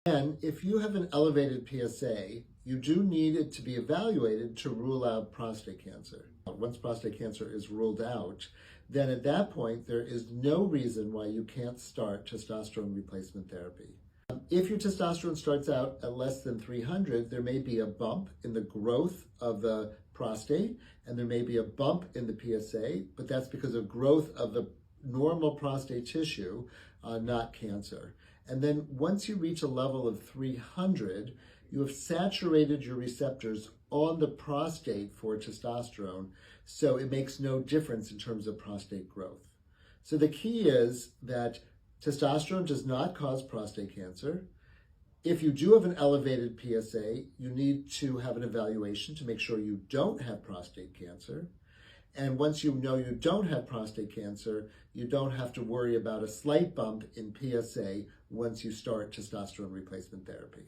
And if you have an elevated PSA, you do need it to be evaluated to rule out prostate cancer. Once prostate cancer is ruled out, then at that point, there is no reason why you can't start testosterone replacement therapy. If your testosterone starts out at less than 300, there may be a bump in the growth of the prostate, and there may be a bump in the PSA, but that's because of growth of the normal prostate tissue, not cancer. And then once you reach a level of 300, you have saturated your receptors on the prostate for testosterone, so it makes no difference in terms of prostate growth. So the key is that testosterone does not cause prostate cancer. If you do have an elevated PSA, you need to have an evaluation to make sure you don't have prostate cancer. And once you know you don't have prostate cancer, you don't have to worry about a slight bump in PSA once you start testosterone replacement therapy.